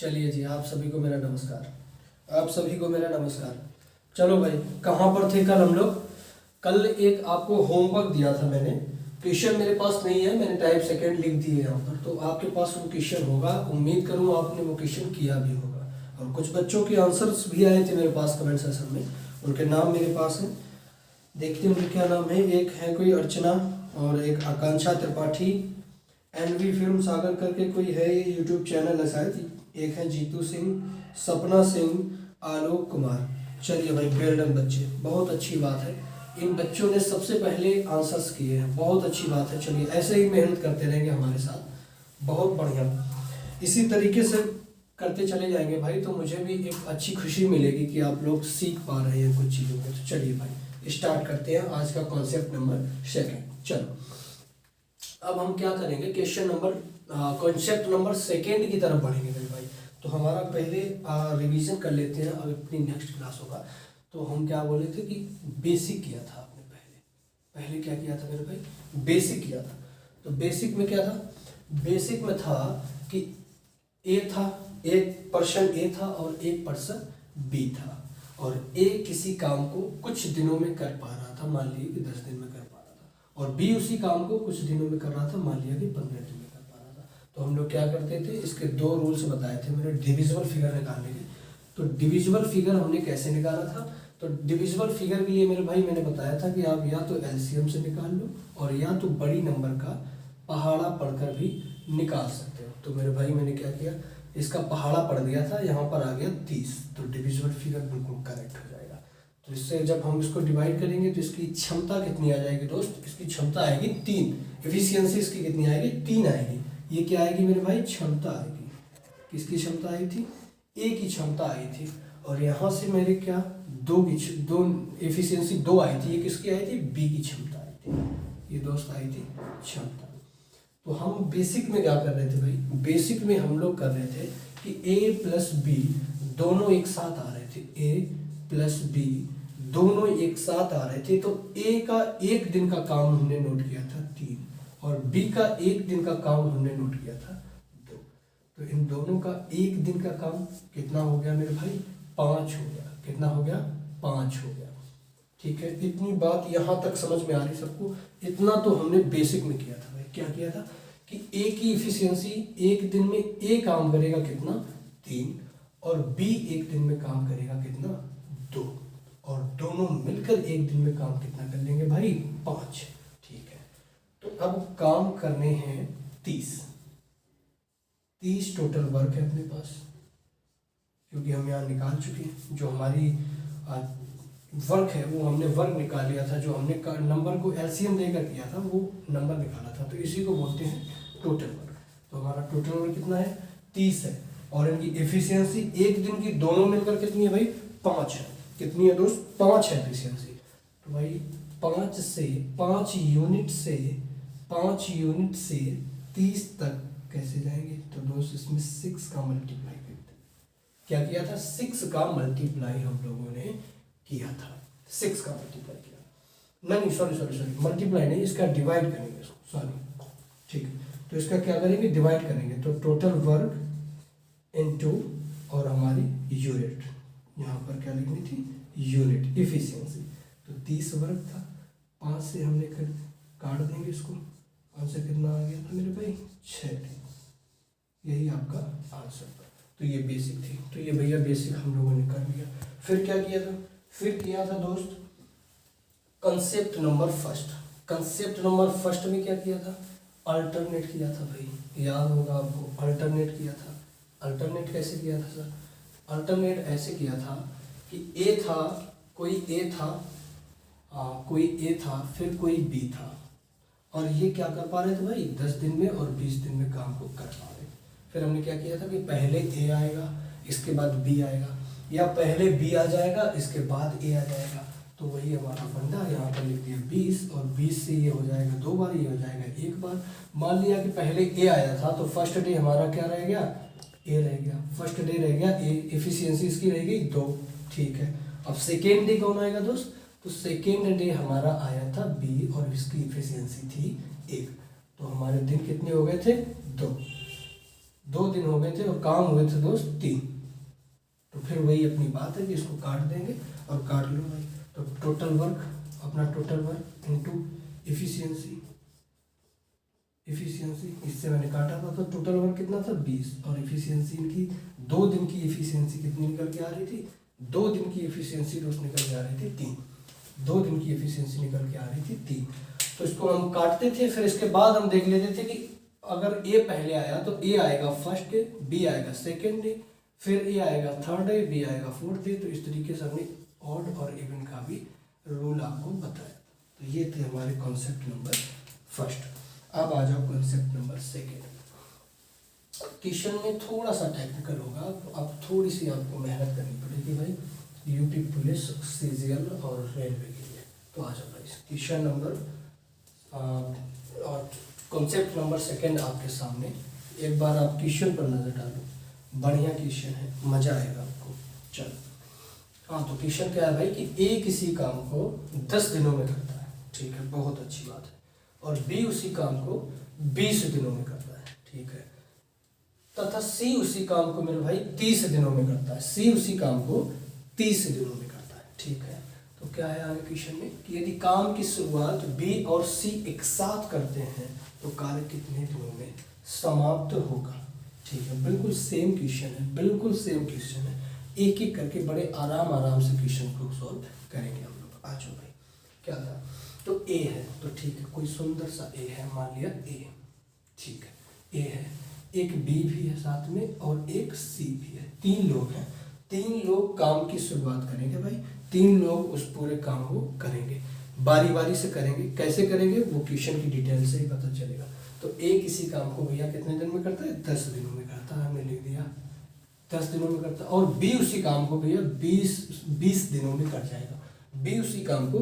चलिए जी, आप सभी को मेरा नमस्कार। आप सभी को मेरा नमस्कार। चलो भाई, कहाँ पर थे कल हम लोग? कल एक आपको होमवर्क दिया था मैंने। क्वेश्चन मेरे पास नहीं है, मैंने टाइप सेकंड लिख दिए यहाँ पर, तो आपके पास वो क्वेश्चन होगा। उम्मीद करूँ आपने वो क्वेश्चन किया भी होगा। और कुछ बच्चों के आंसर्स भी आए थे मेरे पास कमेंट सेक्शन में, उनके नाम मेरे पास हैं। देखते हैं उनके क्या नाम है। एक है कोई अर्चना और एक आकांक्षा त्रिपाठी। एनवी फिल्म सागर करके कोई है, ये यूट्यूब चैनल है शायद। एक है जीतू सिंह, सपना सिंह, आलोक कुमार। चलिए भाई, वेल डन बच्चे, बहुत अच्छी बात है। इन बच्चों ने सबसे पहले आंसर्स किए हैं, बहुत अच्छी बात है। चलिए ऐसे ही मेहनत करते रहेंगे हमारे साथ, बहुत बढ़िया। इसी तरीके से करते चले जाएंगे भाई, तो मुझे भी एक अच्छी खुशी मिलेगी कि आप लोग सीख पा रहे हैं कुछ चीज़ों को। तो चलिए भाई, स्टार्ट करते हैं आज का कॉन्सेप्ट नंबर सेकेंड। चलो, अब हम क्या करेंगे, question number concept number second की तरफ बढ़ेंगे मेरे भाई। तो हमारा पहले रिवीजन कर लेते हैं, अब अपनी नेक्स्ट क्लास होगा। तो हम क्या बोले थे कि बेसिक किया था आपने पहले क्या किया था मेरे भाई? बेसिक किया था। तो बेसिक में क्या था? बेसिक में था कि ए था, एक पर्सन ए था और एक पर्सन बी था, और ए किसी काम को कुछ दिनों में कर पा रहा था, मान लीजिए कि 10 दिन में कर पा रहा था, और बी उसी काम को कुछ दिनों में कर रहा था, मान लिया कि 15 दिन में कर पा रहा था। तो हम लोग क्या करते थे, इसके दो रूल्स बताए थे मैंने डिविजिबल फिगर निकालने के। तो डिविजिबल फिगर हमने कैसे निकाला था? तो डिविजिबल फिगर के लिए मेरे भाई मैंने बताया था कि आप या तो एलसीएम से निकाल लो, और या तो बड़ी नंबर का पहाड़ा पढ़कर भी निकाल सकते हो। तो मेरे भाई मैंने क्या किया, इसका पहाड़ा पढ़ दिया था, यहाँ पर आ गया 30। तो डिविजिबल फिगर बिल्कुल करेक्ट हो जाएगा। तो इससे जब हम इसको डिवाइड करेंगे तो इसकी क्षमता कितनी आ जाएगी दोस्त? इसकी क्षमता आएगी 3। एफिशिएंसी इसकी कितनी आएगी? 3 आएगी। ये क्या आएगी मेरे भाई? क्षमता आएगी। किसकी क्षमता आई थी? ए की क्षमता आई थी। और यहाँ से मेरे क्या दो एफिशिएंसी 2 आई थी। ये किसकी आई थी? बी की क्षमता आई थी। ये दोस्त आई थी क्षमता। तो हम बेसिक में क्या कर रहे थे भाई? बेसिक में हम लोग कर रहे थे कि ए प्लस बी दोनों एक साथ आ रहे थे। ए प्लस बी दोनों एक साथ आ रहे थे। तो ए का एक दिन का काम हमने नोट किया था 3, और बी का एक दिन का काम हमने नोट किया था 2। तो इन दोनों का एक दिन का काम कितना हो गया मेरे भाई? 5 हो गया। कितना हो गया? 5 हो गया। ठीक है, इतनी बात यहाँ तक समझ में आ रही सबको? इतना तो हमने बेसिक में किया था भाई। क्या किया था कि ए की इफिशियंसी एक दिन में ए काम करेगा कितना? 3, और बी एक दिन में काम करेगा कितना? 2, और दोनों मिलकर एक दिन में काम कितना कर लेंगे भाई? 5। ठीक है, तो अब काम करने हैं 30 टोटल वर्क है अपने पास, क्योंकि हम यहाँ निकाल चुके हैं। जो हमारी वर्क है वो हमने वर्क निकाल लिया था, जो हमने नंबर को एलसीएम देकर किया था वो नंबर निकाला था। तो इसी को बोलते हैं टोटल वर्क। तो हमारा टोटल वर्क कितना है? 30 है। और इनकी एफिशिएंसी एक दिन की दोनों मिलकर कितनी है भाई? 5 है। कितनी है दोस्त? 5 है एफिशिएंसी। तो भाई 5 यूनिट से 30 तक कैसे जाएंगे? तो दोस्त इसमें 6 का मल्टीप्लाई करते हैं। क्या किया था? 6 का मल्टीप्लाई हम लोगों ने किया था। 6 का मल्टीप्लाई किया। नहीं, सॉरी, मल्टीप्लाई नहीं, इसका डिवाइड करेंगे इसको, सॉरी। ठीक है, तो इसका क्या करेंगे? डिवाइड करेंगे। तो टोटल वर्क इनटू और हमारी यूनिट, यहाँ पर क्या लिखनी थी? Unit efficiency. तो 30 वर्क था, 5 से हमने काट देंगे इसको। 5 से कितना आ गया था मेरे भाई? 6। यही आपका आंसर था। तो ये बेसिक थी। तो ये भैया बेसिक हम लोगों ने कर लिया। फिर क्या किया था? फिर किया था दोस्त concept number first. Concept number first में क्या किया था? अल्टरनेट किया था भाई, याद होगा आपको। अल्टरनेट किया था। अल्टरनेट कैसे किया था सर? अल्टरनेट ऐसे किया था कि ए था, कोई ए था, फिर कोई बी था, और ये क्या कर पा रहे थे भाई? 10 दिन में और 20 दिन में काम को कर पा रहे। फिर हमने क्या किया था कि पहले ए आएगा, इसके बाद बी आएगा, या पहले बी आ जाएगा, इसके बाद ए आ जाएगा। तो वही हमारा फंडा, यहाँ पर लिख दिया 20, और 20 से ये हो जाएगा 2 बार, ये हो जाएगा 1 बार। मान लिया कि पहले ए आया था, तो फर्स्ट डे हमारा क्या रह गया? ए रह गया। फर्स्ट डे रह गया ए, एफिशिएंसी इसकी रह गई 2। ठीक है, अब सेकेंड डे कौन आएगा दोस्त? तो सेकेंड डे हमारा आया था बी, और इसकी एफिशिएंसी थी 1। तो हमारे दिन कितने हो गए थे? 2। 2 दिन हो गए थे और काम हुए थे दोस्त 3। तो फिर वही अपनी बात है कि इसको काट देंगे और काट लो भाई। तो टोटल वर्क, अपना टोटल वर्क इनटू इफिशियंसी, इससे मैंने काटा था तो टोटल वर्क कितना था 20, और इफिशियंसी इनकी 2 दिन की इफिशियंसी कितनी निकल के आ रही थी, 2 दिन की इफिशियंसी दोस्त निकल के आ रही थी 3, 2 दिन की इफिशियंसी निकल के आ रही थी 3। तो इसको हम काटते थे, फिर इसके बाद हम देख लेते थे कि अगर ए पहले आया तो ए आएगा फर्स्ट डे, बी आएगा सेकेंड डे, फिर ए आएगा थर्ड डे, बी आएगा फोर्थ डे। तो इस तरीके से हमने ऑड और इवन का भी रूल आपको बताया। तो ये थे हमारे कॉन्सेप्ट नंबर फर्स्ट। अब आ जाओ कॉन्सेप्ट नंबर सेकेंड। क्वेश्चन में थोड़ा सा टेक्निकल होगा, अब थोड़ी सी आपको मेहनत करनी पड़ेगी भाई, यूपी पुलिस, सीजीएल और रेलवे के लिए। तो आ जाओ भाई क्वेश्चन नंबर और कॉन्सेप्ट नंबर सेकेंड आपके सामने। एक बार आप क्वेश्चन पर नजर डालो, बढ़िया क्वेश्चन है, मजा आएगा आपको। चलो हाँ, तो क्वेश्चन क्या है भाई कि ए किसी काम को 10 दिनों में करता है, ठीक है, बहुत अच्छी बात है, और बी उसी काम को 20 दिनों में करता है, ठीक है, तथा सी उसी काम को मेरे भाई 30 दिनों में करता है, सी उसी काम को 30 दिनों में करता है, ठीक है। तो क्या है आगे क्वेश्चन में कि यदि काम की शुरुआत बी और सी एक साथ करते हैं तो कार्य कितने दिनों में समाप्त होगा, ठीक है। बिल्कुल सेम क्वेश्चन है, बिल्कुल सेम क्वेश्चन है, एक एक करके बड़े आराम से क्वेश्चन को सॉल्व करेंगे हम लोग। आ जाओ भाई, क्या था, तो ए है, तो ठीक है, कोई सुंदर सा ए है, मान लिया ए, ठीक है, ए है, एक बी भी है साथ में और एक सी भी है, 3 लोग हैं, 3 लोग काम की शुरुआत करेंगे भाई, 3 लोग उस पूरे काम को करेंगे, बारी बारी से करेंगे। कैसे करेंगे वो क्वेश्चन की डिटेल से ही पता चलेगा। तो ए किसी काम को भैया कितने दिन में करता है, 10 दिनों में करता है, हमने लिख दिया 10 दिनों में करता है, और बी उसी काम को भैया 20 दिनों में कर जाएगा, बी उसी काम को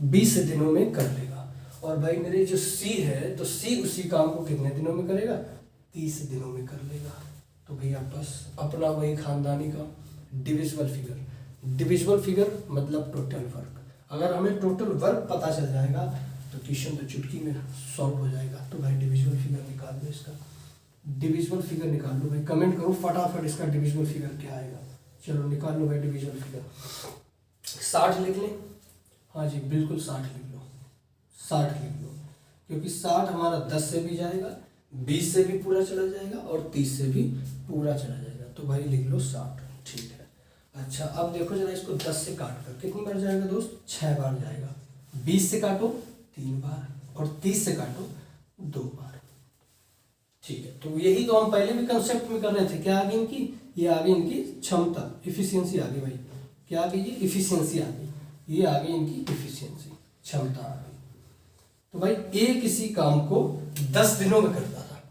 20 दिनों में कर लेगा। और भाई मेरे जो सी है, तो सी उसी काम को कितने दिनों में करेगा, 30 दिनों में कर लेगा। तो भैया बस अपना वही खानदानी काम, डिविजिबल फिगर, डिविजिबल फिगर मतलब टोटल वर्क। अगर हमें टोटल वर्क पता चल जाएगा तो क्वेश्चन तो चुटकी में सॉल्व हो जाएगा। तो भाई डिविजिबल फिगर निकाल लो, इसका डिविजिबल फिगर निकाल लो भाई, कमेंट करो फटाफट इसका डिविजिबल फिगर क्या आएगा। चलो निकाल लो भाई डिविजिबल फिगर, 60 लिख लें, हाँ जी बिल्कुल 60 लिख लो, 60 लिख लो, क्योंकि 60 हमारा 10 से भी जाएगा, 20 से भी पूरा चला जाएगा और 30 से भी पूरा चला जाएगा। तो भाई लिख लो 60, ठीक है। अच्छा अब देखो जरा, इसको 10 से काट कर कितनी बार जाएगा दोस्त, 6 बार जाएगा, 20 से काटो 3 बार और 30 से काटो 2 बार, ठीक है। तो यही तो हम पहले भी कंसेप्ट में कर रहे थे, क्या आ गई इनकी, ये आ गई इनकी क्षमता, इफिशियंसी आ गई भाई, क्या आ गई, ये इफिशियंसी आ गई, ये आ गई इनकी इफिशियंसी, क्षमता आ गई। तो भाई ए किसी काम को 10 दिनों में करता था,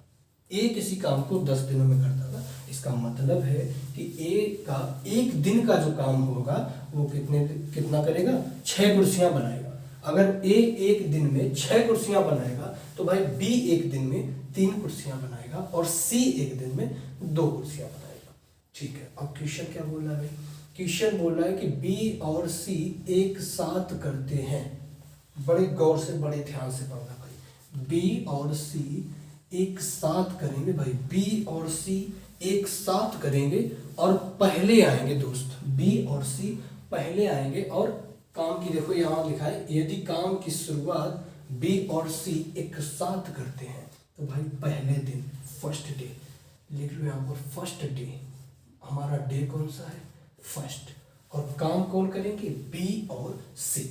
ए किसी काम को 10 दिनों में करता था, इसका मतलब है कि ए का एक दिन का जो काम होगा वो कितना करेगा, 6 कुर्सियां बनाएगा। अगर ए एक दिन में 6 कुर्सियां बनाएगा तो भाई बी एक दिन में 3 कुर्सियां बनाएगा और सी एक दिन में 2 कुर्सियां बनाएगा, ठीक है। अब क्वेश्चन क्या बोल रहा है भाई, क्वेश्चन बोल रहा है कि बी और सी एक साथ करते हैं, बड़े गौर से बड़े ध्यान से पढ़ना भाई, बी और सी एक साथ करेंगे भाई, बी और सी एक साथ करेंगे और पहले आएंगे दोस्त, बी और सी पहले आएंगे। और काम की देखो यहाँ लिखा है, यदि काम की शुरुआत बी और सी एक साथ करते हैं तो भाई पहले दिन, फर्स्ट डे लिख लो यहाँ पर, फर्स्ट डे, हमारा डे कौन सा है, फर्स्ट, और काम कौन करेंगे, बी और सी।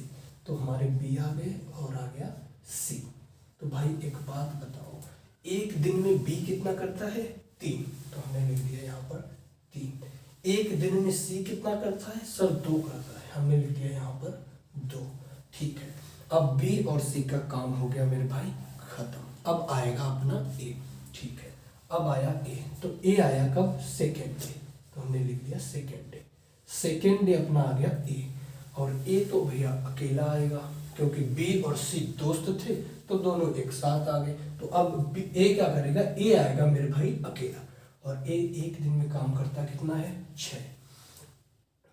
तो हमारे बी आ गए और आ गया सी। तो भाई एक बात बताओ, एक दिन में बी कितना करता है, 3, तो हमने लिख दिया यहाँ पर 3। एक दिन में सी कितना करता है सर, 2 करता है, हमने लिख दिया यहाँ पर 2, ठीक है। अब बी और सी का काम हो गया मेरे भाई खत्म। अब आएगा अपना ए, ठीक है, अब आया ए, तो ए आया कब, सेकेंड डे, तो हमने लिख दिया सेकेंड डे, सेकेंड डे अपना आ गया ए, और ए तो भैया अकेला आएगा क्योंकि बी और सी दोस्त थे तो दोनों एक साथ आ गए। तो अब ए क्या करेगा, ए आएगा मेरे भाई अकेला, और ए एक दिन में काम करता कितना है, 6,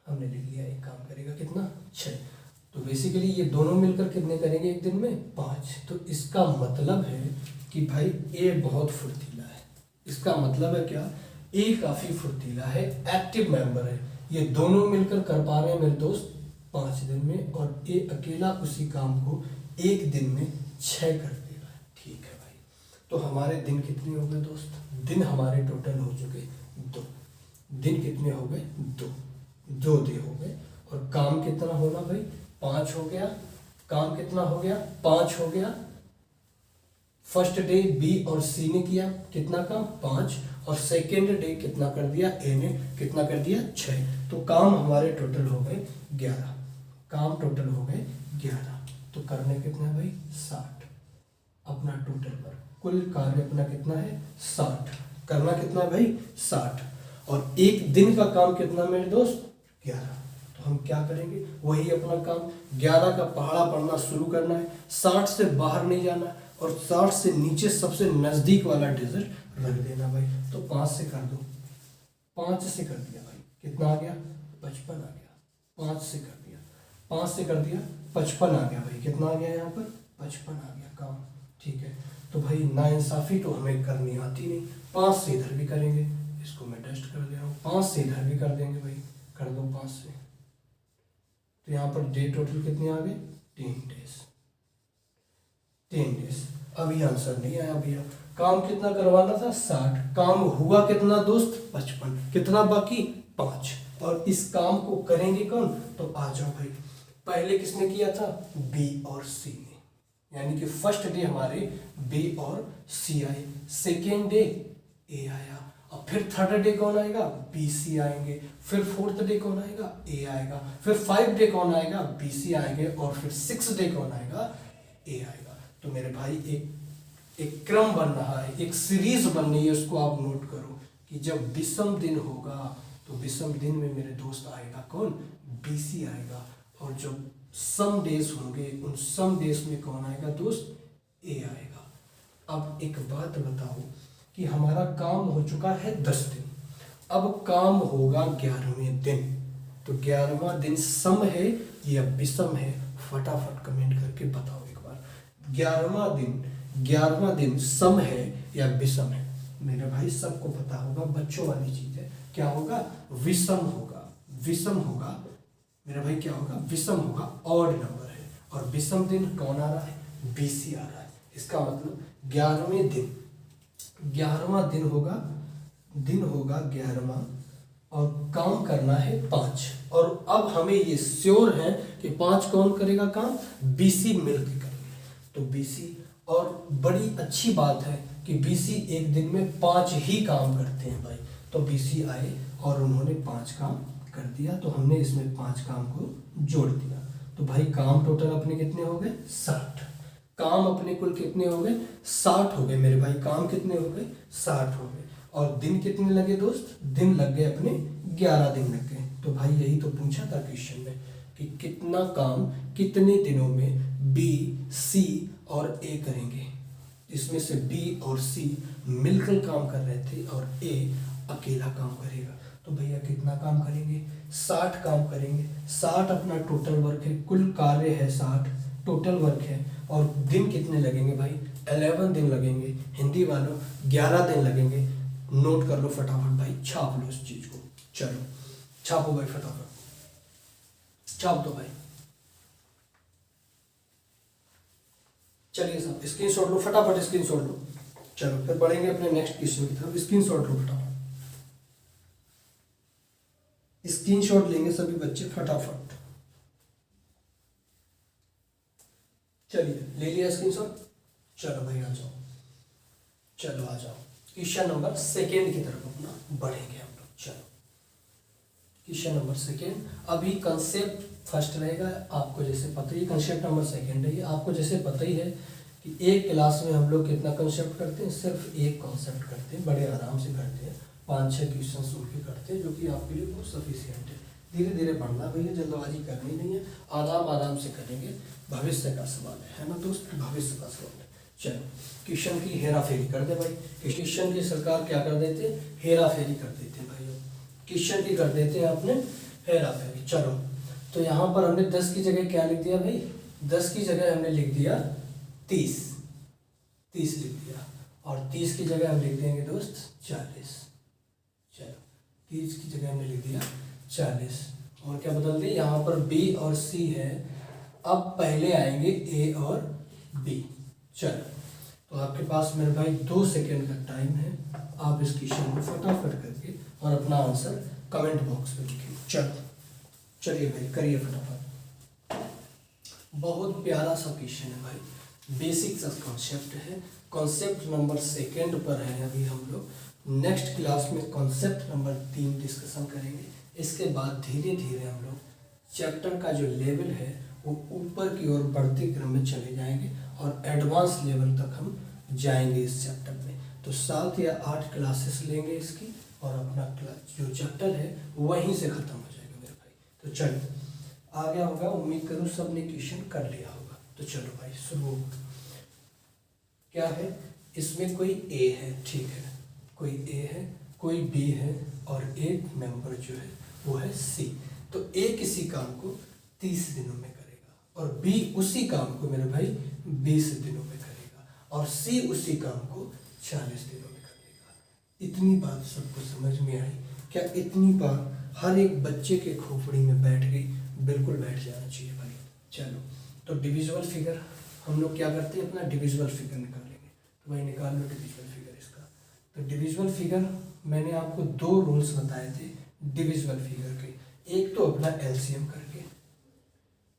हमने लिख लिया एक काम करेगा कितना, 6। तो बेसिकली ये दोनों मिलकर कितने करेंगे एक दिन में, 5। तो इसका मतलब है कि भाई ए बहुत फुर्तीला है, इसका मतलब है क्या, ए काफी फुर्तीला है, एक्टिव मेंबर है, ये दोनों मिलकर कर पा रहे हैं मेरे दोस्त 5 दिन में, और ए अकेला उसी काम को 1 दिन में 6 कर दे रहा है। ठीक है भाई, तो हमारे दिन कितने हो गए दोस्त, दिन हमारे टोटल हो चुके 2। दिन कितने हो गए, 2 दिन हो गए। और काम कितना होना भाई, 5 हो गया। काम कितना हो गया, 5 हो गया। फर्स्ट डे बी और सी ने किया कितना काम, 5, और सेकेंड डे कितना कर दिया, ए ने कितना कर दिया, 6। तो काम हमारे टोटल हो गए 11। काम टोटल हो गए 11। तो करने कितने भाई, 60। अपना टोटल पर कुल कार्य अपना कितना है, 60। करना कितना है भाई, 60। और 1 दिन का काम कितना मेरे दोस्त, 11। तो हम क्या करेंगे, वही अपना काम 11 का पहाड़ा पढ़ना शुरू करना है। 60 से बाहर नहीं जाना है, और 60 से नीचे सबसे नजदीक वाला डिजिट रख देना भाई। तो 5 से कर दो, 5 से कर दिया भाई, कितना आ गया, 55 आ गया। 5 से कर दिया, 5 से कर दिया, 55 आ गया भाई। कितना आ गया यहाँ पर, 55 आ गया काम। ठीक है, तो भाई नाइंसाफी तो हमें करनी आती नहीं। 5 से इधर भी करेंगे, इसको मैं टेस्ट कर दे रहा हूँ। 5 से इधर भी कर देंगे भाई, कर दो 5 से। तो यहाँ पर डे टोटल कितने आ गए, 10 डेज। 10 डेज। अभी आंसर नहीं आया भैया। काम कितना करवाना था, 60। काम हुआ कितना दोस्त, 55। कितना बाकी, 5। और इस काम को करेंगे कौन, तो आ जाओ भाई। पहले किसने किया था, बी और सी ने, यानी कि फर्स्ट डे हमारे बी और सी आए, सेकेंड डे ए आया, और फिर थर्ड डे कौन आएगा, बी सी आएंगे, फिर फोर्थ डे कौन आएगा, ए आएगा, फिर 5 डे कौन आएगा, बी सी आएंगे, और फिर 6 डे कौन आएगा, ए आएगा। तो मेरे भाई एक क्रम बन रहा है, एक सीरीज बन रही है, उसको आप नोट करो कि जब विषम दिन होगा तो विषम दिन में मेरे दोस्त आएगा कौन, बीसी आएगा, और जब सम डेज होंगे उन सम डेज में कौन आएगा दोस्त, ए आएगा। अब एक बात बताओ कि हमारा काम हो चुका है 10 दिन, अब काम होगा 11वें दिन। तो 11वां दिन सम है या विषम है, फटाफट कमेंट करके बताओ एक बार। 11वां दिन सम है या विषम है, मेरे भाई सबको पता होगा, बच्चों वाली चीज है। क्या होगा, विषम होगा। विषम होगा मेरे भाई, क्या होगा, विषम होगा, ऑड नंबर है, और विषम दिन कौन आ रहा है, बीसी आ रहा है। इसका मतलब 11वें दिन, 11वां दिन होगा 11वां, और काम करना है 5। और अब हमें ये श्योर है कि 5 कौन करेगा काम, बीसी मिलकर करेंगे। तो बीसी, और बड़ी अच्छी बात है कि बीसी एक दिन में 5 ही काम करते हैं भाई। तो बीसी आए और उन्होंने 5 काम कर दिया, तो हमने इसमें 5 काम को जोड़ दिया। तो भाई काम टोटल अपने कितने हो गए, 60। काम अपने कुल कितने हो गए, 60 हो गए मेरे भाई। काम कितने हो गए, 60 हो गए। और दिन कितने लगे दोस्त, दिन लग गए अपने 11 दिन लग गए। तो भाई यही तो पूछा था क्वेश्चन में कि कितना काम कितने दिनों में बी, सी और ए करेंगे। इसमें से बी और सी मिलकर काम कर रहे थे और ए अकेला काम करेगा। तो भैया कितना काम करेंगे, 60 काम करेंगे। 60 अपना टोटल वर्क है, कुल कार्य है 60, टोटल वर्क है। और दिन कितने लगेंगे भाई, 11 दिन लगेंगे। हिंदी वालों 11 दिन लगेंगे। नोट कर लो फटाफट भाई, छाप लो इस चीज को। चलो छापो भाई, फटाफट छाप दो भाई। चलिए साहब स्क्रीनशॉट लो, फटाफट स्क्रीनशॉट लो। चलो फिर बढ़ेंगे अपने नेक्स्ट क्वेश्चन की तरफ। स्क्रीनशॉट लो फटाफट, स्क्रीनशॉट लेंगे सभी बच्चे फटाफट। चलिए ले लिया स्क्रीनशॉट। चलो भाई आ जाओ, चलो आ जाओ क्वेश्चन नंबर सेकेंड की तरफ अपना बढ़ेंगे हम लोग। चलो क्वेश्चन नंबर सेकेंड। अभी कंसेप्ट फर्स्ट रहेगा, आपको जैसे पता ही, कंसेप्ट नंबर सेकेंड है ये। आपको जैसे पता ही है कि एक क्लास में हम लोग कितना कंसेप्ट करते हैं, सिर्फ एक कॉन्सेप्ट करते हैं, बड़े आराम से करते हैं। 5-6 क्वेश्चन सुन के करते हैं, जो कि आपके लिए बहुत सफिशियंट है। धीरे धीरे पढ़ना भैया, जल्दबाजी करनी नहीं है, आराम आराम से करेंगे। भविष्य का सवाल है ना दोस्त, भविष्य का सवाल है। चलो क्वेश्चन की हेरा फेरी कर दे भाई। क्वेश्चन की सरकार क्या कर देते, हेरा फेरी कर देते हैं भाई। क्वेश्चन की कर देते हैं अपने हेरा फेरी। चलो तो यहाँ पर हमने 10 की जगह क्या लिख दिया भाई, 10 की जगह हमने लिख दिया 30 लिख दिया। और 30 की जगह हम लिख देंगे दोस्त 40। चलो 30 की जगह हमने लिख दिया 40। और क्या बदल दी, यहाँ पर बी और सी है, अब पहले आएंगे ए और बी। चलो तो आपके पास मेरे भाई 2 सेकेंड का टाइम है, आप इस क्वेश्चन को फटाफट करके और अपना आंसर कमेंट बॉक्स में लिखिए। चलो चलिए भाई करिए फटाफट। बहुत प्यारा सा क्वेश्चन है भाई, बेसिक सा कॉन्सेप्ट है, कॉन्सेप्ट नंबर 2 पर है अभी हम लोग। नेक्स्ट क्लास में कॉन्सेप्ट नंबर 3 डिस्कशन करेंगे। इसके बाद धीरे धीरे हम लोग चैप्टर का जो लेवल है वो ऊपर की ओर बढ़ते क्रम में चले जाएंगे और एडवांस लेवल तक हम जाएंगे इस चैप्टर में। तो 7 या 8 क्लासेस लेंगे इसकी और अपना क्लास जो चैप्टर है वहीं से ख़त्म हो जाएगा मेरे भाई। तो चलो आ गया होगा, उम्मीद करूँ सब ने क्वेश्चन कर लिया होगा। तो चलो भाई शुरू। क्या है इसमें, कोई ए है, ठीक है, कोई ए है, कोई बी है और एक मेंबर जो है वो है सी। तो ए किसी काम को 30 दिनों में करेगा और बी उसी काम को मेरे भाई 20 दिनों में करेगा और सी उसी काम को 40 दिनों में करेगा। इतनी बात सबको समझ में आई क्या? इतनी बात हर एक बच्चे के खोपड़ी में बैठ गई, बिल्कुल बैठ जाना चाहिए भाई। चलो तो डिविजिबल फिगर हम लोग क्या करते हैं, अपना डिविजिबल फिगर निकालेंगे। तो भाई निकाल लो डिविजिबल फिगर इसका। तो डिविजिबल फिगर मैंने आपको 2 रूल्स बताए थे डिविजिबल फिगर के, एक तो अपना एलसीएम करके,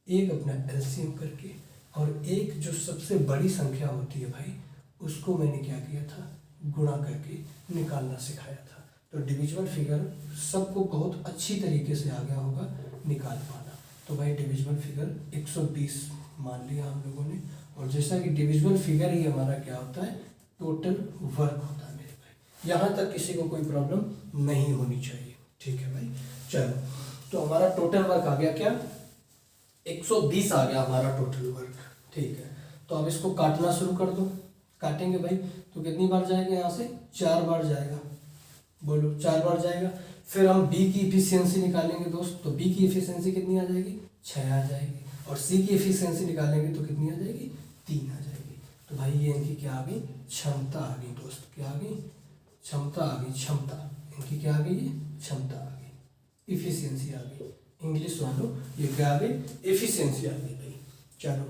एक अपना एलसीएम करके, और एक जो सबसे बड़ी संख्या होती है भाई उसको मैंने क्या किया था, गुणा करके निकालना सिखाया था। तो डिविजिबल फिगर सबको बहुत अच्छी तरीके से आ गया होगा निकाल पाना। तो भाई डिविजिबल फिगर 120 मान लिया हम लोगों ने। और जैसा कि डिविजिबल फिगर ही हमारा क्या होता है, टोटल वर्क होता है मेरे भाई। यहाँ तक किसी को कोई प्रॉब्लम नहीं होनी चाहिए, ठीक है भाई। चलो तो हमारा टोटल वर्क आ गया क्या, 120 आ गया हमारा टोटल वर्क, ठीक है। तो अब इसको काटना शुरू कर दो। काटेंगे भाई तो कितनी बार जाएगा, यहाँ से 4 बार जाएगा, बोलो 4 बार जाएगा। फिर हम बी की इफिशियंसी निकालेंगे दोस्त, तो बी की इफिशियंसी कितनी आ जाएगी, 6 आ जाएगी। और सी की एफिशिएंसी निकालेंगे तो कितनी आ जाएगी, 3 आ जाएगी। तो भाई ये इनकी क्या आ गई, क्षमता आ गई दोस्त। क्या आ गई, क्षमता आ गई, क्षमता इनकी क्या आ गई, क्षमता आ गई, इफिशियंसी आ गई। इंग्लिश वालों ये क्या आ गई, एफिशिएंसी आ गई भाई। चलो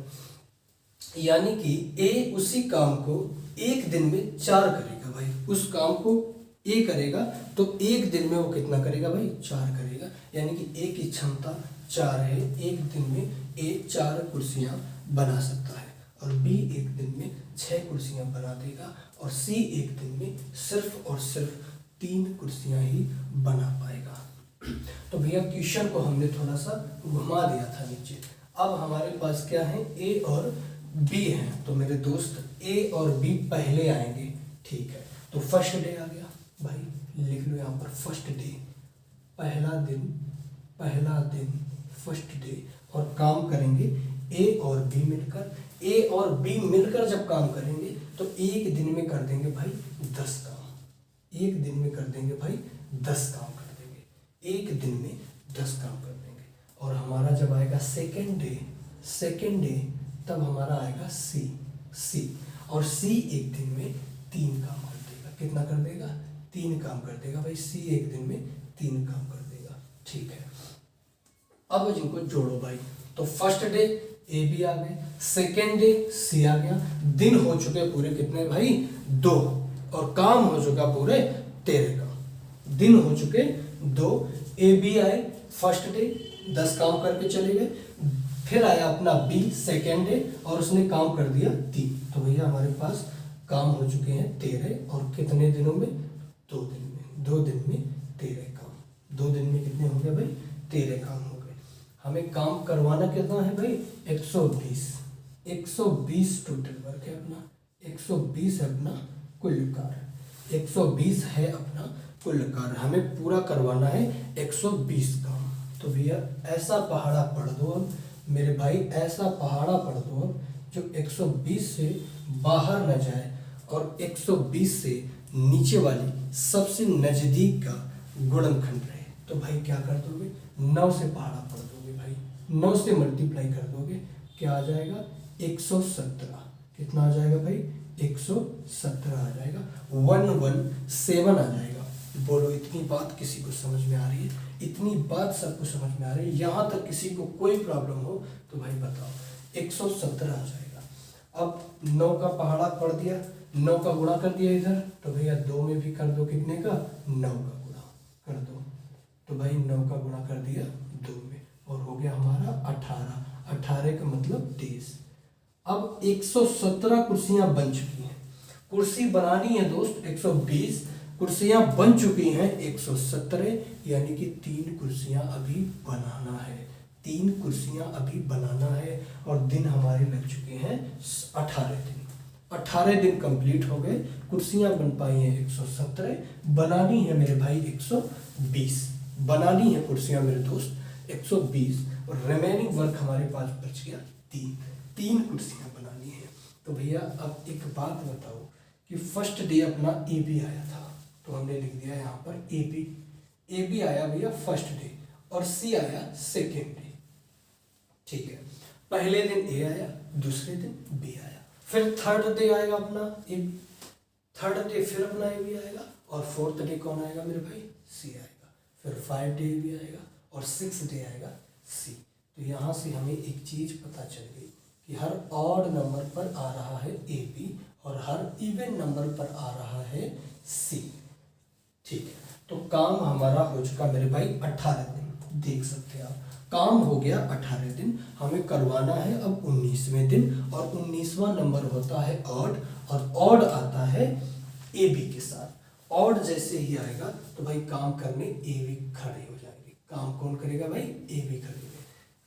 यानी कि ए उसी काम को 1 दिन में 4 करेगा भाई। उस काम को ए करेगा तो 1 दिन में वो कितना करेगा भाई, 4 करेगा। यानी कि ए की क्षमता 4 है, 1 दिन में ए 4 कुर्सियां बना सकता है। और बी 1 दिन में 6 कुर्सियां बना देगा और सी 1 दिन में सिर्फ और सिर्फ 3 कुर्सियां ही बना पाएगा। तो भैया क्वेश्चन को हमने थोड़ा सा घुमा दिया था नीचे। अब हमारे पास क्या है, ए और बी है। तो मेरे दोस्त ए और बी पहले आएंगे, ठीक है। तो फर्स्ट डे आ गया भाई, लिख लो यहाँ पर फर्स्ट डे, पहला दिन फर्स्ट डे। और काम करेंगे ए और बी मिलकर। ए और बी मिलकर जब काम करेंगे तो 1 दिन में कर देंगे भाई 10 काम। 1 दिन में कर देंगे भाई 10 काम कर देंगे, 1 दिन में 10 काम कर देंगे। और हमारा जब आएगा सेकेंड डे तब हमारा आएगा सी। और सी 1 दिन में 3 काम कर देगा। कितना कर देगा, 3 काम कर देगा भाई। सी 1 दिन में 3 काम कर देगा, ठीक है। अब जिनको जोड़ो भाई, तो फर्स्ट डे ए बी आ गए, सेकेंड डे सी आ गया। दिन हो चुके पूरे कितने भाई, 2, और काम हो चुका पूरे 13 का। दिन हो चुके 2, ए बी आए फर्स्ट डे 10 काम करके चले गए। फिर आया अपना बी सेकेंड डे और उसने काम कर दिया 3। तो भैया हमारे पास काम हो चुके हैं 13 और कितने दिनों में, 2 दिन में। 2 दिन में 13 काम, 2 दिन में कितने हो गए भाई, 13 काम हो गए। हमें काम करवाना कितना है भाई, 120 टोटल वर्क है अपना। 120 है अपना कुल कार्य, 120 है अपना कुल कार्य। हमें पूरा करवाना है 120 काम। तो भैया ऐसा पहाड़ा पढ़ दो अब मेरे भाई, ऐसा पहाड़ा पढ़ दो अब जो 120 से बाहर न जाए और 120 से नीचे वाली सबसे नजदीक का गुणनखंड रहे। तो भाई क्या कर दोगे, 9 से पहाड़ा पढ़ दोगे भाई, 9 से मल्टीप्लाई कर दोगे, क्या आ जाएगा 117। कितना आ जाएगा भाई, 117 आ जाएगा, 117 आ जाएगा। बोलो इतनी बात किसी को समझ में आ रही है? इतनी बात सबको समझ में आ रही है? यहाँ तक किसी को कोई प्रॉब्लम हो तो भाई बताओ, 117 आ जाएगा। अब 9 का पहाड़ा पढ़ दिया, 9 का गुणा कर दिया इधर, तो भैया 2 में भी कर दो, कितने का? 9 का गुणा कर दो, तो भाई 9 का गुणा कर दिया 2 में, और हो गया हमारा 18। 18 का मतलब 23। अब 117 कुर्सियां बन चुकी हैं। कुर्सी बनानी है दोस्त 120, कुर्सियां बन चुकी हैं 117, यानी कि 3 कुर्सियां अभी बनाना है। 3 कुर्सियां अभी बनाना है, और दिन हमारे लग चुके हैं 18 दिन। 18 दिन कंप्लीट हो गए, कुर्सियां बन पाई हैं 117, बनानी है मेरे भाई 120, बनानी है कुर्सियां मेरे दोस्त 120, और रिमेनिंग वर्क हमारे पास बच गया 3 कुर्सियां बनानी है। तो भैया अब एक बात बताओ कि फर्स्ट डे अपना ए बी आया था, तो हमने लिख दिया यहाँ पर ए बी। ए बी आया भैया फर्स्ट डे, और सी आया सेकेंड डे, ठीक है। पहले दिन ए आया, दूसरे दिन बी आया, फिर थर्ड डे आएगा अपना ए बी, थर्ड डे फिर अपना ए बी आएगा, और फोर्थ डे कौन आएगा मेरे भाई? सी आएगा, फिर 5 डे भी आएगा, और 6 डे आएगा सी। तो यहाँ से हमें एक चीज पता चल गई कि हर ऑड नंबर पर आ रहा है ए बी, और हर इवन नंबर पर आ रहा है सी, ठीक है। तो काम हमारा हो चुका मेरे भाई 18 दिन, देख सकते हैं आप, काम हो गया 18 दिन। हमें करवाना है अब 19वें दिन, और 19वां नंबर होता है ऑड, और ऑड आता है ए बी के साथ। ऑड जैसे ही आएगा तो भाई काम करने ए बी खड़े हो जाएंगे। काम कौन करेगा भाई? ए बी करेंगे।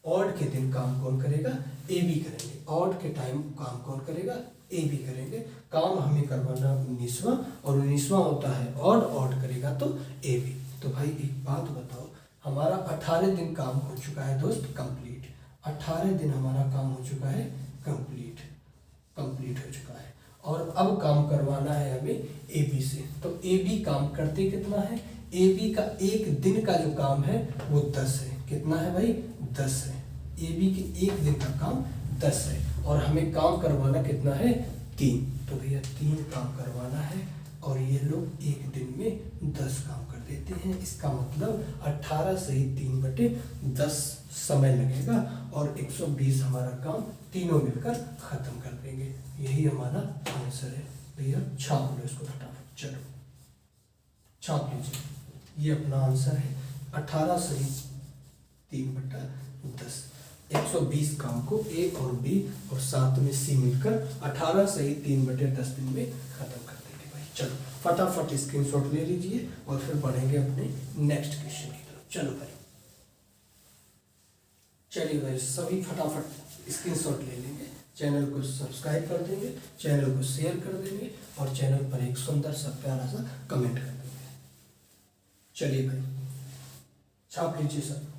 ऑड के दिन काम कौन करेगा? ए बी करेंगे। ऑड के टाइम काम कौन करेगा? ए बी करेंगे। काम हमें करवाना 19वां, और 19वां होता है ऑड, ऑड करेगा तो ए बी। तो भाई एक बात बताओ, हमारा 18 दिन काम हो चुका है दोस्त कंप्लीट। 18 दिन हमारा काम हो चुका है कंप्लीट हो चुका है, और अब काम करवाना है हमें ए बी से। तो ए बी काम करते कितना है? ए बी का एक दिन का जो काम है वो 10 है। कितना है भाई? 10 है। ए बी के एक दिन का काम 10 है, और हमें काम करवाना कितना है? 3। तो भैया 3 काम करवाना है, और ये लोग एक दिन में 10 काम कर देते हैं। इसका मतलब 18 से ही 3/10 समय लगेगा, और 120 हमारा काम तीनों मिलकर खत्म कर देंगे। यही हमारा आंसर है। भैया छाप लो इसको फटाफट, चलो छाप लीजिए। ये अपना आंसर है, 18 से ही 3/10। 120 काम को ए और बी और साथ में सी मिलकर 18 से ही 3/10 दिन में खत्म कर देंगे भाई। चलो फटाफट स्क्रीनशॉट ले लीजिए, और फिर बढ़ेंगे अपने नेक्स्ट क्वेश्चन की तरफ। चलो भाई, चलिए भाई सभी फटाफट स्क्रीनशॉट ले लेंगे, चैनल को सब्सक्राइब कर देंगे, चैनल को शेयर कर देंगे, और चैनल पर एक सुंदर सा प्यारा सा कमेंट कर देंगे। चलिए भाई छाप लीजिए सब,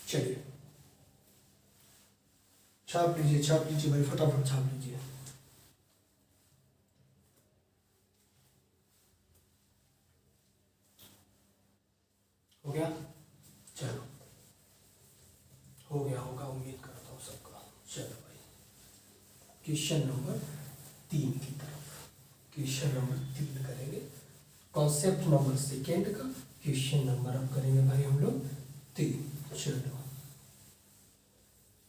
चलिए छाप लीजिए भाई, फटाफट छाप लीजिए। हो गया? चलो हो गया होगा, उम्मीद करता हूँ सबका। चलो भाई क्वेश्चन नंबर 3 की तरफ, क्वेश्चन नंबर 3 करेंगे, कॉन्सेप्ट नंबर सेकेंड का क्वेश्चन नंबर अब करेंगे भाई हम लोग 3।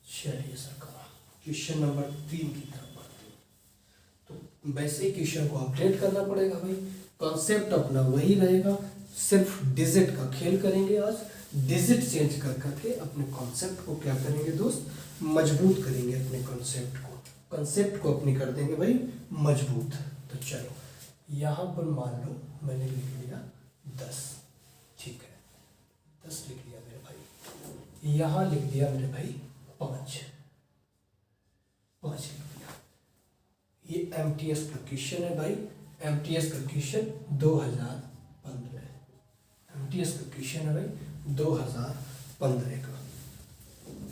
चलिए सरकार क्वेश्चन नंबर 3 की तरफ बढ़ते हैं। तो वैसे ही क्वेश्चन को अपडेट करना पड़ेगा भाई, कॉन्सेप्ट अपना वही रहेगा, सिर्फ डिजिट का खेल करेंगे आज। डिजिट चेंज कर करके अपने कॉन्सेप्ट को क्या करेंगे दोस्त? मजबूत करेंगे अपने कॉन्सेप्ट को अपनी कर देंगे भाई मजबूत। तो चलो यहाँ पर मान लो मैंने लिख लिया 10, ठीक है, 10 लिख लिया मेरे भाई। यहाँ लिख दिया मेरे भाई 5 लिख दिया। ये MTS का क्वेश्चन है भाई, MTS का क्वेश्चन 2015, MTS का क्वेश्चन है भाई 2015 का,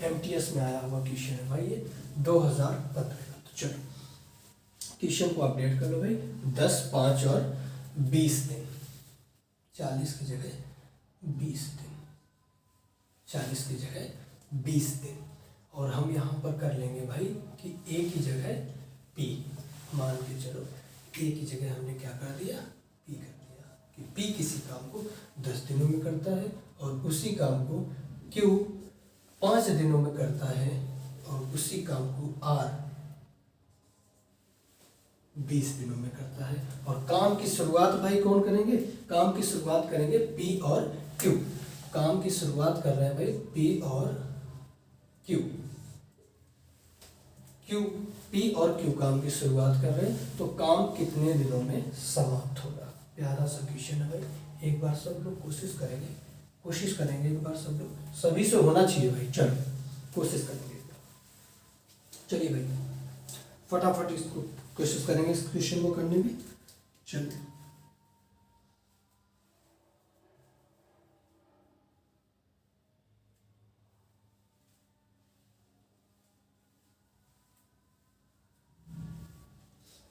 MTS में आया हुआ क्वेश्चन है भाई ये 2015 का। तो चलो क्वेश्चन को अपडेट कर लो भाई, 10, 5 और 20 दिन, 40 की जगह 20 दिन, 40 की जगह 20 दिन। और हम यहाँ पर कर लेंगे भाई कि ए की जगह पी। मान के चलो ए की जगह हमने क्या कर दिया, पी कर दिया कि पी किसी काम को 10 दिनों में करता है और उसी काम को क्यू 5 दिनों में करता है और उसी काम को आर 20 दिनों में करता है। और काम की शुरुआत भाई कौन करेंगे, काम की शुरुआत करेंगे पी और क्यू। काम की शुरुआत कर रहे हैं भाई पी और क्यू, पी और क्यू काम की शुरुआत कर रहे हैं, तो काम कितने दिनों में समाप्त होगा। प्यारा सा क्वेश्चन है भाई, एक बार सब लोग कोशिश करेंगे एक बार सब लोग, सभी से होना चाहिए भाई। चलो कोशिश करेंगे, चलिए भाई फटाफट इसको कोशिश करेंगे इस क्वेश्चन को करने में। चलिए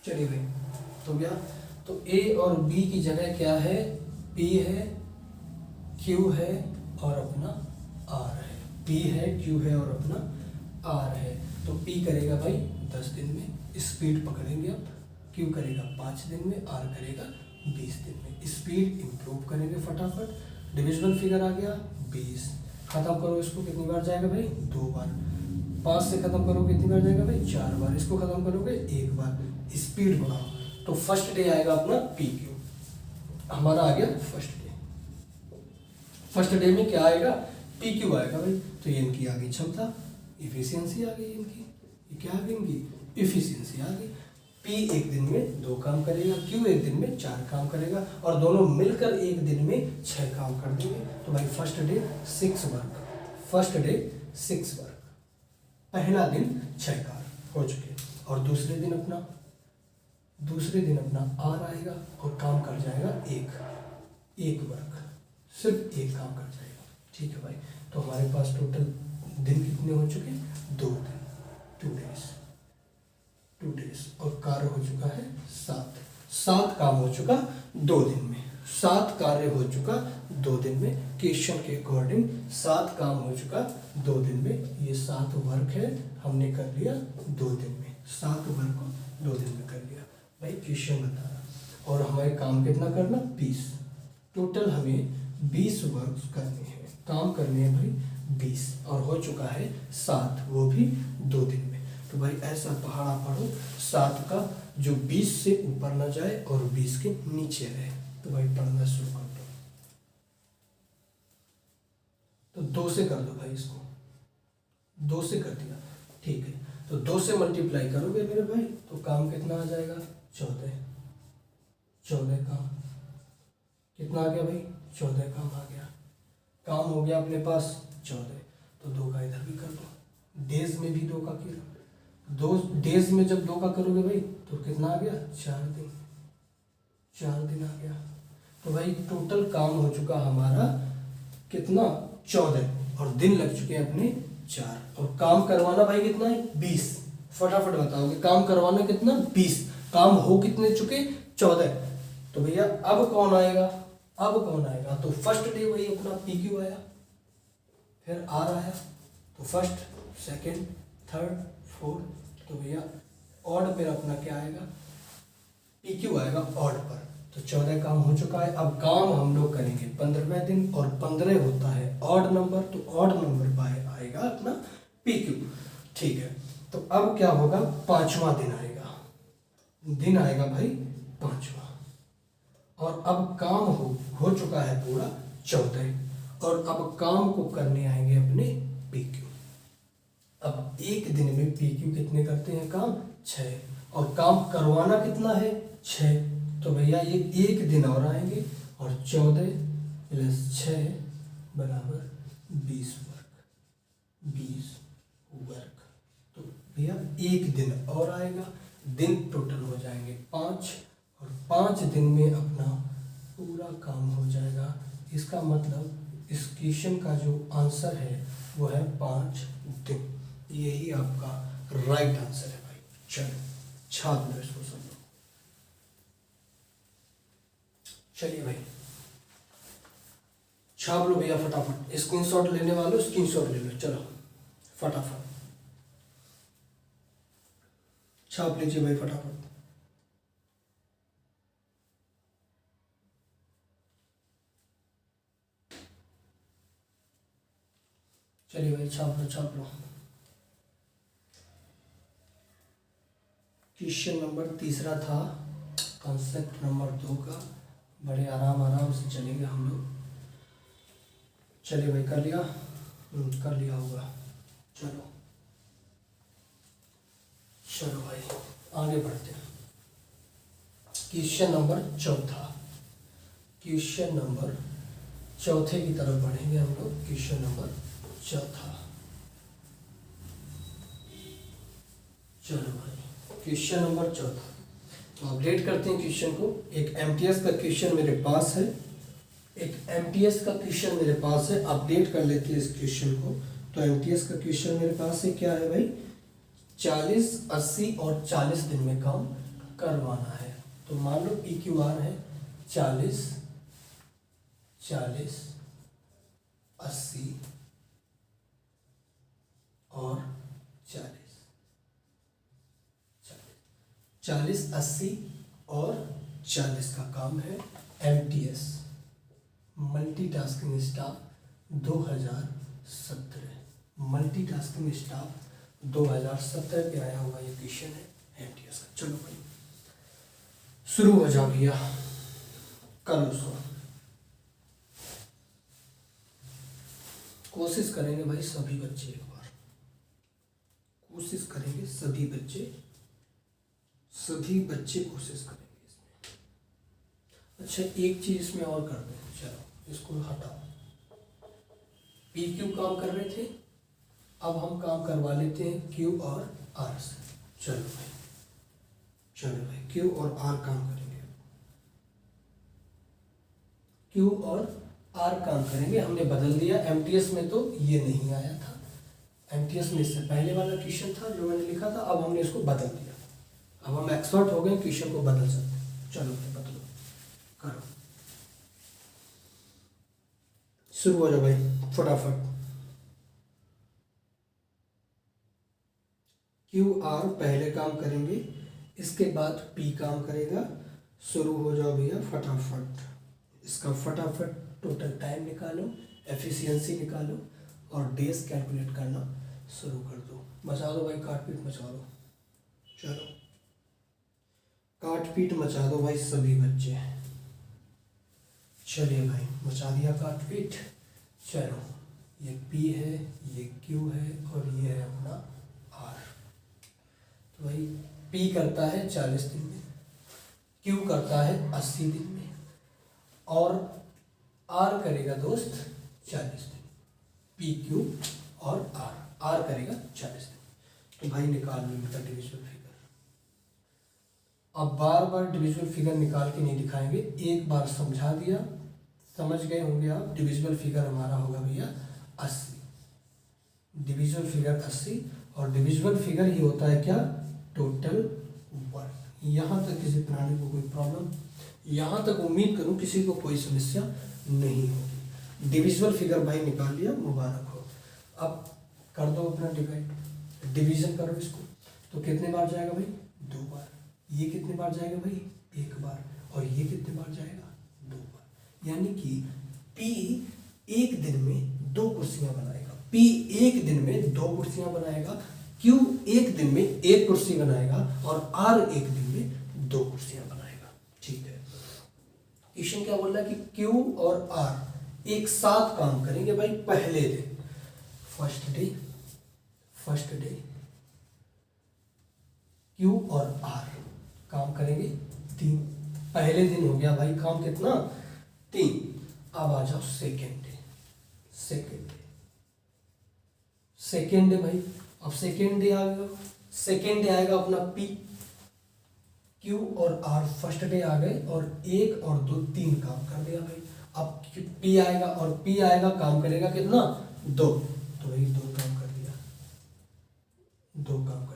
चलिए भाई, तो क्या, तो ए और बी की जगह क्या है, पी है, क्यू है और अपना आर है। पी है, क्यू है और अपना आर है। तो पी करेगा भाई 10 दिन में, स्पीड पकड़ेंगे अब। क्यू करेगा 5 दिन में, आर करेगा 20 दिन में। स्पीड इंप्रूव करेंगे फटाफट। डिविजिबल फिगर आ गया 20, खत्म करो इसको, कितनी बार जाएगा भाई, 2 बार। 5 से खत्म करोगे कितनी बार जाएगा भाई, 4 बार। इसको खत्म करोगे 1 बार। स्पीड बढ़ाओ, तो फर्स्ट डे आएगा अपना पी क्यू, हमारा आ गया फर्स्ट डे। फर्स्ट डे में क्या आएगा, पी क्यू आएगा भाई। तो ये इनकी आ गई क्षमता, इफिशियंसी आ गई इनकी। ये क्या आ गई इनकी, इफिशियंसी आ गई। पी एक दिन में 2 काम करेगा, क्यू एक दिन में 4 काम करेगा और दोनों मिलकर एक दिन में 6 काम कर देंगे। तो भाई first day 6 work, first day 6 work, पहला दिन 6 कार्य हो चुके। और दूसरे दिन अपना आर आएगा और काम कर जाएगा एक वर्क, सिर्फ 1 काम कर जाएगा। ठीक है भाई, तो हमारे पास टोटल दिन कितने हो चुके, 2 दिन, 2 डेज। और कार्य हो चुका है 7 काम हो चुका 2 दिन में, 7 कार्य हो चुका 2 दिन में। क्वेश्चन के अकॉर्डिंग 7 काम हो चुका 2 दिन में। ये 7 वर्क है, हमने कर लिया 2 दिन में, 7 वर्क को 2 दिन में कर लिया भाई। क्वेश्चन बता रहा, और हमें काम कितना करना, 20। टोटल हमें 20 वर्क करने हैं, काम करने हैं भाई 20, और हो चुका है 7, वो भी 2 दिन में। तो भाई ऐसा पहाड़ा पढ़ो 7 का जो 20 से ऊपर ना जाए और 20 के नीचे रहे। तो भाई पढ़ना शुरू कर दो। तो 2 से कर दो भाई, इसको 2 से कर दिया, ठीक है। तो 2 से मल्टीप्लाई करोगे मेरे भाई, तो काम कितना आ जाएगा, 14 काम। कितना आ गया भाई, 14 काम आ गया। काम हो गया अपने पास 14, तो 2 का इधर भी कर दो। डेज में भी 2 का किया, 2 डेज में जब 2 का करोगे भाई तो कितना आ गया, 4 दिन, 4 दिन आ गया। तो भाई टोटल काम हो चुका हमारा कितना, 14, और दिन लग चुके हैं अपने 4। और काम करवाना भाई कितना है, 20। फटाफट बताओगे, काम करवाना कितना, 20। काम हो कितने चुके, 14। तो भैया अब कौन आएगा, तो फर्स्ट डे वही अपना पी क्यू आया, फिर आर आया। तो फर्स्ट, सेकंड, थर्ड, फोर्थ, तो भैया ऑड पर अपना क्या आएगा, पी क्यू आएगा ऑड पर। तो 14 काम हो चुका है। अब काम हम लोग करेंगे 15वें दिन, और 15 होता है ऑड नंबर, तो ऑड नंबर पर आएगा अपना पी क्यू। ठीक है, तो अब क्या होगा, 5वां दिन आएगा भाई 5वां। और अब काम हो चुका है पूरा 14, और अब काम को करने आएंगे अपने पी क्यू। अब एक दिन में पी क्यू कितने करते हैं काम, 6, और काम करवाना कितना है, 6। तो भैया ये एक दिन और आएंगे, और 14 + 6 बराबर 20 वर्क। तो भैया एक दिन और आएगा, दिन टोटल हो जाएंगे 5, और 5 दिन में अपना पूरा काम हो जाएगा। इसका मतलब इस क्वेश्चन का जो आंसर है वो है 5 दिन। यही आपका राइट आंसर है भाई। चलो छाप लो इसको सब लोग। चलिए भाई छाप लो भैया फटाफट। स्क्रीनशॉट लेने वालों स्क्रीनशॉट ले लो, चलो फटाफट छाप लीजिए भाई फटाफट। चलिए भाई छाप लो। क्वेश्चन नंबर तीसरा था कॉन्सेप्ट नंबर 2 का। बड़े आराम से चलेंगे हम लोग। चलिए भाई कर लिया होगा। चलो भाई आगे बढ़ते हैं। क्वेश्चन नंबर चौथे की तरफ बढ़ेंगे हम लोग। क्वेश्चन नंबर चौथा। चलो भाई क्वेश्चन नंबर चौथा तो अपडेट करते हैं क्वेश्चन को। एक एमटीएस का क्वेश्चन मेरे पास है, अपडेट कर लेते हैं इस क्वेश्चन को। तो एमटीएस का क्वेश्चन मेरे पास है, क्या है भाई, 40, 80 और 40 दिन में काम करवाना है। तो मान लो PQR है 40, 80 और 40, 80 और 40 का काम है। MTS मल्टीटास्किंग स्टाफ 2017 पे आया हुआ ये क्वेश्चन है MTS का। चलो भाई शुरू हो जाओ भैया, कल उसको कोशिश करेंगे भाई सभी बच्चे, एक बार कोशिश करेंगे सभी बच्चे कोशिश करेंगे इसमें। अच्छा एक चीज इसमें और कर दें, चलो इसको हटाओ। PQ काम कर रहे थे, अब हम काम करवा लेते हैं Q और R से। चलो भाई Q और R काम करेंगे। Q और R काम करेंगे। हमने बदल दिया। MTS में तो ये नहीं आया था, MTS में इससे पहले वाला क्वेश्चन था जो मैंने लिखा था, अब हमने इसको बदल दिया। अब हम एक्सपर्ट हो गए, क्वेश्चन को बदल सकते हैं। चलो बदलो, करो, शुरू हो जाओ भाई फटाफट। QR पहले काम करेंगे, इसके बाद P काम करेगा। शुरू हो जाओ भैया फटाफट। इसका फटाफट टोटल टाइम निकालो, एफिशिएंसी निकालो और डेज कैलकुलेट करना शुरू कर दो। मचा दो भाई, काट पीट मचा दो। चलो काट पीट मचा दो भाई सभी बच्चे। चलिए भाई मचा दिया काट पीट। चलो ये P है, ये Q है और ये है अपना R। तो भाई P करता है 40 दिन में, Q करता है 80 दिन में और R करेगा दोस्त 40 दिन। PQ और R करेगा 40 दिन। तो भाई निकाल लो इनका डिविजिबल फिगर। अब बार बार डिविजिबल फिगर निकाल के नहीं दिखाएंगे, एक बार समझा दिया, समझ गए होंगे आप। डिविजिबल फिगर हमारा होगा भैया 80। डिविजिबल फिगर 80 और डिविजिबल फिगर ही होता है क्या, टोटल वर्क। यहाँ तक किसी प्राणी को कोई प्रॉब्लम, यहाँ तक उम्मीद करूँ किसी को कोई समस्या नहीं होगी। डिविजिबल फिगर भाई निकाल लिया, मुबारक हो। अब कर दो अपना डिवीजन करो इसको। तो कितने बार जाएगा भाई, 2 बार। ये कितने बार जाएगा भाई, 1 बार। और ये कितने बार जाएगा, 2 बार। यानी कि P एक दिन में 2 कुर्सियां बनाएगा। P एक दिन में 2 कुर्सियां बनाएगा, Q एक दिन में 1 कुर्सी बनाएगा और R एक दिन में 2 कुर्सियां बनाएगा। ठीक है, क्वेश्चन क्या बोल रहा है कि Q और R एक साथ काम करेंगे भाई पहले दिन। फर्स्ट डे Q और R काम करेंगे 3। पहले दिन हो गया भाई काम कितना, 3। अब आ जाओ सेकेंड डे भाई। अब सेकेंड डे आएगा अपना P, Q और R फर्स्ट डे आ गए और 1 और 2 3 काम कर दिया भाई। अब P आएगा और P आएगा, काम करेगा कितना, 2। तो भाई 2 काम कर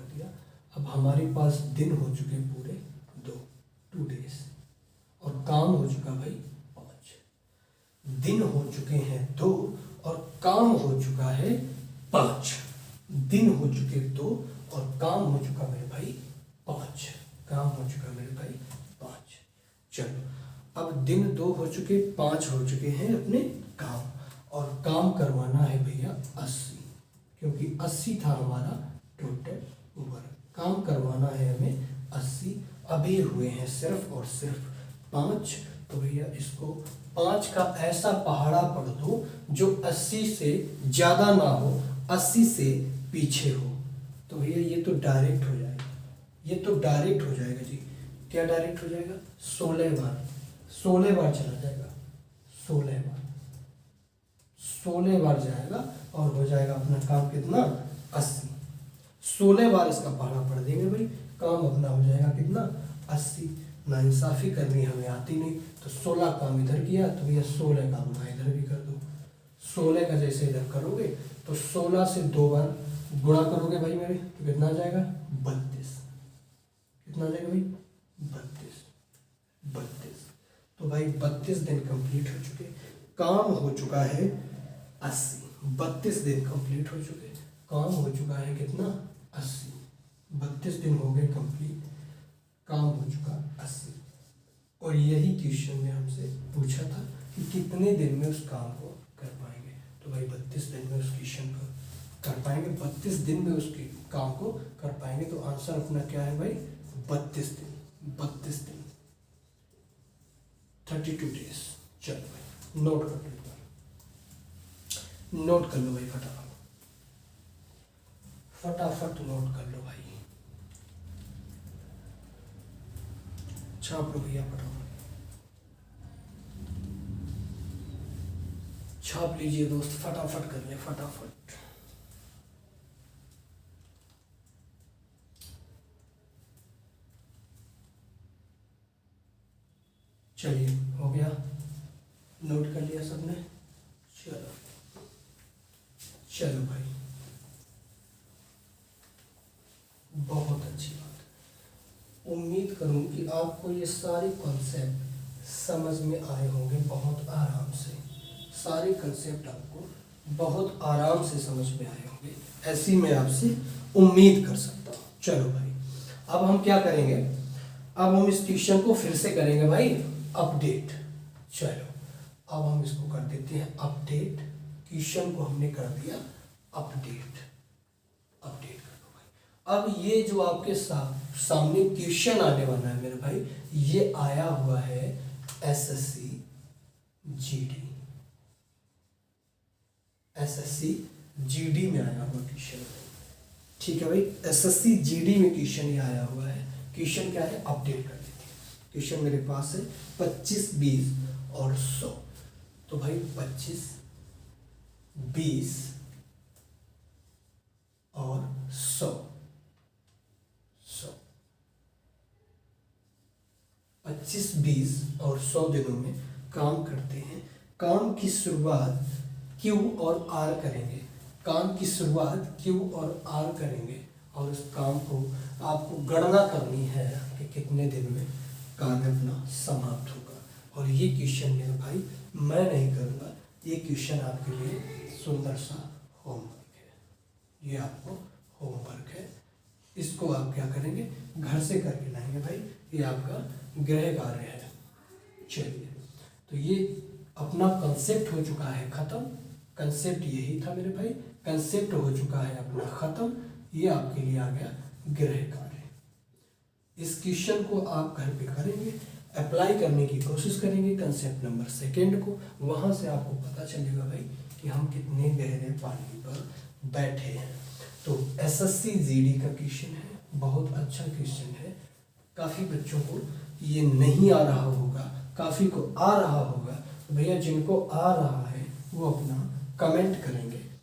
दिया। अब हमारे पास दिन हो चुके पूरे 2 डेज और काम हो चुका भाई 5। दिन हो चुके हैं 2 और काम हो चुका है 5। दिन हो चुके 2 और काम हो चुका है भाई 5। 5 हो चुके हैं अपने काम, और काम करवाना है भैया 80, क्योंकि 80 था हमारा टोटल वर्क। काम करवाना है हमें 80, अभी हुए हैं सिर्फ और सिर्फ 5। तो भैया इसको 5 का ऐसा पहाड़ा पढ़ दो जो 80 से ज़्यादा ना हो, 80 से पीछे हो। तो भैया ये तो डायरेक्ट हो जाएगा, ये तो डायरेक्ट हो जाएगा जी। क्या डायरेक्ट हो जाएगा? 16 बार, 16 बार चला जाएगा, 16 बार, 16 बार जाएगा और हो जाएगा अपना काम कितना? 80। 16 बार इसका पहाड़ा पढ़ देंगे भाई, काम अपना हो जाएगा कितना? 80। नाइंसाफ़ी करनी हमें आती नहीं, तो 16 काम इधर किया तो भैया 16 काम ना इधर भी कर दो। 16 का जैसे इधर करोगे तो 16 से 2 बार गुणा करोगे भाई मेरे, तो कितना आ जाएगा? 32। कितना आ जाएगा भाई? 32। तो भाई 32 दिन कंप्लीट हो चुके, काम हो चुका है 80। 32 दिन कंप्लीट हो चुके, काम हो चुका है कितना? 80। 32 दिन हो गए कंप्लीट, काम हो चुका 80। और यही क्वेश्चन में हमसे पूछा था कि कितने दिन में उस काम को कर पाएंगे। तो भाई 32 दिन में उस क्वेश्चन को कर पाएंगे, 32 दिन में उस काम को कर पाएंगे। तो आंसर अपना क्या है भाई? 32 दिन। 32 दिन, 32 डेज। चलो भाई नोट कर लो, नोट कर लो भाई, फटाफट फटाफट नोट कर लो भाई, छाप लो भैया फटाफट, छाप लीजिए दोस्त, फटाफट कर ले फटाफट। चलिए हो गया, नोट कर लिया सबने? चलो चलो भाई, बहुत अच्छी बात। उम्मीद करूं कि आपको ये सारे कॉन्सेप्ट समझ में आए होंगे बहुत आराम से, सारे कंसेप्ट आपको बहुत आराम से समझ में आए होंगे, ऐसी मैं आपसे उम्मीद कर सकता हूँ। चलो भाई अब हम क्या करेंगे, अब हम इस क्वेश्चन को फिर से करेंगे भाई अपडेट। चलो अब हम इसको कर देते हैं अपडेट, क्वेश्चन को हमने कर दिया अपडेट, अपडेट कर दो भाई। अब ये जो आपके सामने क्वेश्चन आने वाला है मेरे भाई, ये आया हुआ है एसएससी जीडी, एसएससी जीडी में आया हुआ क्वेश्चन, ठीक है भाई। एसएससी जीडी में क्वेश्चन ये आया हुआ है। क्वेश्चन क्या है, अपडेट कर देते हैं। क्वेश्चन मेरे पास है 25, 20 और 100। तो भाई 25, 20 और 100, 25, 20 और 100 दिनों में काम करते हैं। काम की शुरुआत Q और R करेंगे, काम की शुरुआत Q और R करेंगे, और उस काम को आपको गणना करनी है कि कितने दिन में कार्य अपना समाप्त होगा। और ये क्वेश्चन मेरे भाई मैं नहीं करूँगा, ये क्वेश्चन आपके लिए सुंदर सा होमवर्क है, ये आपको होमवर्क है। इसको आप क्या करेंगे, घर से करके लाएंगे भाई, ये आपका गृह कार्य है। चलिए तो ये अपना कंसेप्ट हो चुका है ख़त्म, कंसेप्ट यही था मेरे भाई, कंसेप्ट हो चुका है अपना ख़त्म। ये आपके लिए आ गया गृह कार्य। इस क्वेश्चन को आप घर पे करेंगे, अप्लाई करने की कोशिश करेंगे कंसेप्ट नंबर 2 को, वहाँ से आपको पता चलेगा भाई कि हम कितने गहरे पानी पर बैठे हैं। तो एसएससी जीडी का क्वेश्चन है, बहुत अच्छा क्वेश्चन है। काफ़ी बच्चों को ये नहीं आ रहा होगा, काफ़ी को आ रहा होगा। तो भैया जिनको आ रहा है वो अपना कमेंट करेंगे